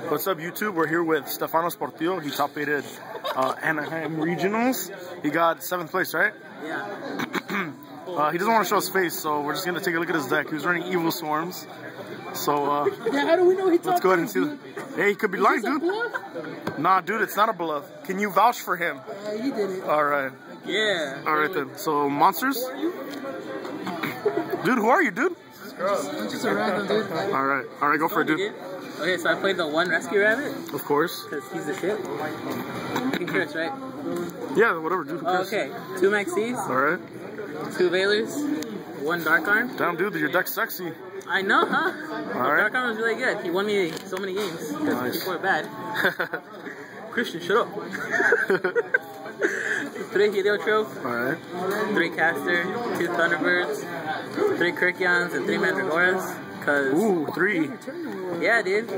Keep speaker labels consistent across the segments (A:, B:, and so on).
A: What's up, YouTube? We're here with Stefano Sportillo. He top-aided Anaheim Regionals. He got 7th place, right?
B: Yeah.
A: He doesn't want to show his face, so we're just going to take a look at his deck. He was running Evil Swarms. So,
B: yeah, how do we know he
A: let's go ahead and see. Hey, he could be lying, dude. Nah, dude, it's not a bluff. Can you vouch for him?
B: He did it.
A: Alright.
B: Yeah.
A: Alright then. So, monsters? Dude, who are you, dude?
B: I'm just a random dude.
A: Alright. Alright, go for it, dude.
B: Okay, so I played the 1 Rescue Rabbit.
A: Of course.
B: Because he's the shit. You can curse, right?
A: Yeah, whatever, dude.
B: Oh, okay. 2 Maxis.
A: Alright.
B: 2 Veilers. 1 Dark Arm.
A: Damn, dude, your deck's sexy.
B: I know, huh?
A: Alright.
B: Dark Arm was really good. He won me so many games. Because
A: Nice.
B: people are bad. Christian, shut up. 3 Heliotrope.
A: Alright.
B: 3 Caster. 2 Thunderbirds. 3 Kirkions and 3 Mandragoras. Cause
A: Ooh, 3.
B: yeah, dude.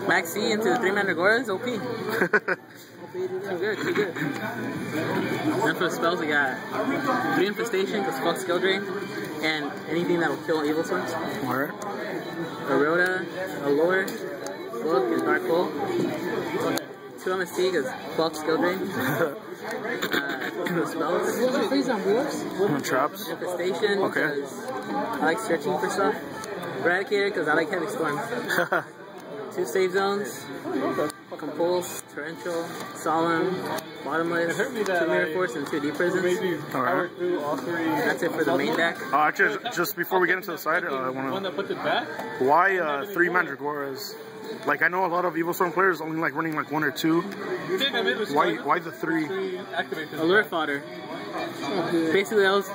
B: Maxi into 3 Mandragoras, OP. Too good, too good. Then for the spells, we got 3 Infestation, because fuck Skill Drain, and anything that will kill Evil Swarms.
A: Alright.
B: A Rhoda, a Lure, Book, and Dark Hole. 2 MST, because fuck Skill Drain. For the spells.
A: Traps.
B: Infestation,
A: Okay.
B: because I like searching for stuff. Eradicator, because I like Heavy Storm. 2 Save Zones. Compulse, Torrential, Solemn, Bottomless, 2 Mirror Force, and 2 Deep Prisons.
A: Alright.
B: That's it for the main deck.
A: Actually, just before we get into the side, I want to... Why 3 Mandragoras? Like, I know a lot of Evil Storm players only like running like 1 or 2. Why the 3?
B: Allure Fodder. Basically, that was...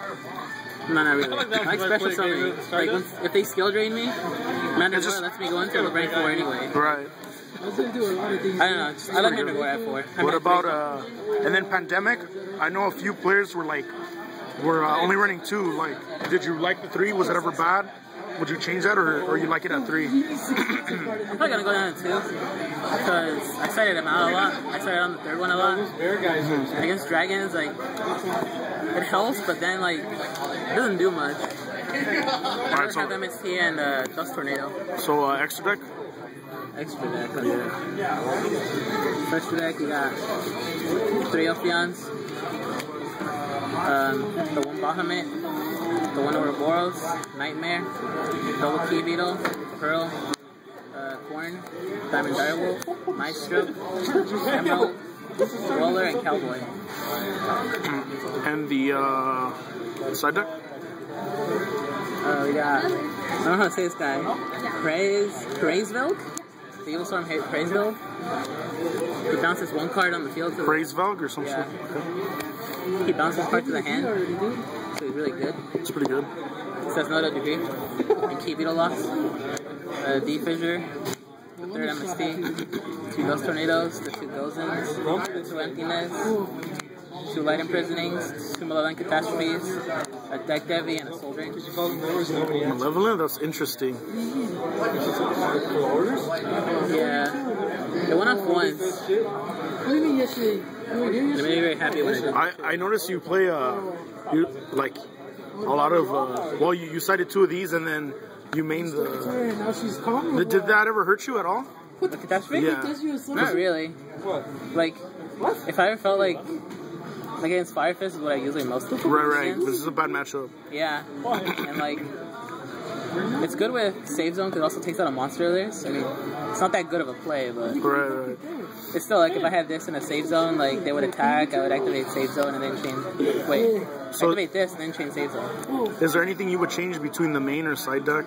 B: No, not really. I like special summoning. Like, if they skill drain me, Mandragora lets me go into the rank 4 anyway.
A: Right.
B: I don't know. I like Mandragora at 4.
A: What about, and then Pandemic? I know a few players were like, only running 2. Like, did you like the 3? Was it ever bad? Would you change that, or you like it at 3?
B: I'm probably gonna go down to 2 because I started them out a lot. I started on the 3rd one a lot. Against dragons, like it helps, but then like it doesn't do much. I
A: Alright, so
B: have MST and Dust Tornado.
A: So extra deck.
B: Extra deck.
A: Yeah.
B: Extra deck. You got 3 Elfions. The 1 Bahamut. The 1 Ouroboros, Nightmare, Double Key Beetle, Pearl, Corn, Diamond Direwolf, Maestro, Emerald, Roller, and Cowboy.
A: And the side deck?
B: We got, I don't know how to say this guy, Praiseveld? The Evil Storm Praiseveld. He bounces 1 card on the field to
A: Praiseveld or some shit?
B: Okay. He bounces card to the hand. So he's really good.
A: It's pretty good.
B: It says no degree. And Key Beetle Locks. D-Fissure. The 3rd MST. 2 Ghost Tornadoes. The 2 Gozens. The 2 Emptiness. 2 Light Imprisonings. 2 Malevolent Catastrophes. A Deck Devi and a Soul Drain.
A: Malevolent? That's interesting.
B: Yeah. It went off once. What do you mean yesterday? I made me very happy when it did.
A: I noticed you play you like a lot of well, you cited 2 of these and then you mained the. Did that ever hurt you at all?
B: The Catastrophe?
A: Yeah.
B: Not really. What? Like, if I ever felt like against Fire Fist is what I usually mostly do.
A: Right. This is a bad matchup.
B: Yeah. And like, it's good with Save Zone because it also takes out a monster earlier. So I mean, it's not that good of a play, but
A: Right.
B: it's still like if I had this in a Save Zone, like they would attack, I would activate Save Zone and then change. Wait, activate this and then change Save Zone.
A: Is there anything you would change between the main or side deck?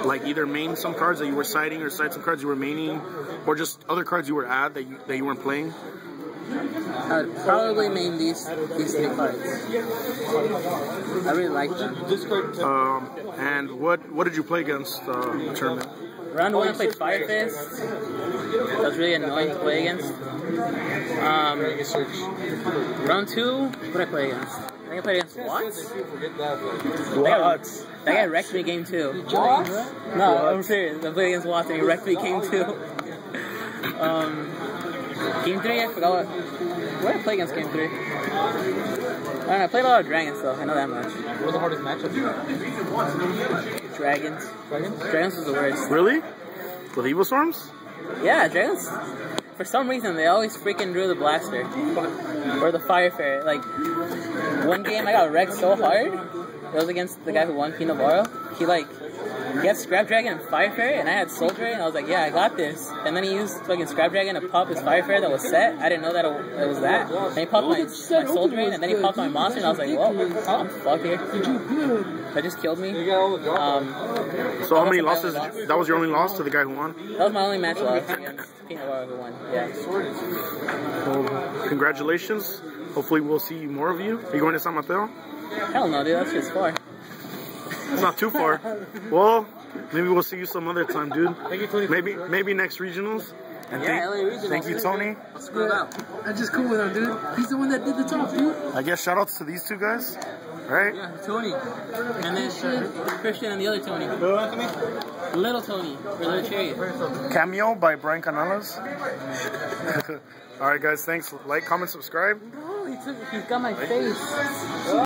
A: Like either main some cards that you were siding or side some cards you were maining, or just other cards you were at that you weren't playing?
B: I would probably main these 3 cards. I really like them.
A: And what did you play against the tournament?
B: Round 1 I played Fire Fist. That was really annoying to play against. Round 2, what did I play against? I think I played against Watts? That guy wrecked me game 2. No, I'm serious. I played against Watts and he wrecked me game 2. Game 3, I forgot what did I play against game 3? I don't know, I played a lot of dragons though, I know that much.
C: What was the hardest matchup?
B: Dragons. Dragons was the worst.
A: Really? With Evil Storms?
B: Yeah, Dragons. For some reason, they always freaking drew the Blaster. Or the Fire Fairy. Like, one game I got wrecked so hard. It was against the guy who won Pino Navarro. He had Scrap Dragon and Fire Fairy, and I had Soul Dragon, and I was like, yeah, I got this. And then he used fucking Scrap Dragon to pop his Fire Fairy that was set. I didn't know that it was that. And he popped my Soul Dragon, and then he popped my monster, and I was like, well, I'm fucked here. That just killed me.
A: So how many losses? That was your only loss to the guy who won?
B: That was my only match loss against Pino Navarro who won, yeah.
A: Well, congratulations. Hopefully we'll see more of you. Are you going to San Mateo?
B: Hell no, dude, that's just far.
A: It's not too far. Well, maybe we'll see you some other time, dude. Maybe next regionals. And
B: yeah, LA regionals.
A: Thank you, Tony.
B: I'll screw it out.
C: I'm just cool with him, dude. He's the one that did the top, dude.
A: I guess shout outs to these two guys, right?
B: Yeah, Tony. And then Christian and the other Tony. Little Tony, or Little Chariot.
A: Cameo by Brian Canales. Alright guys, thanks. Like, comment, subscribe.
B: Oh, he's got my face.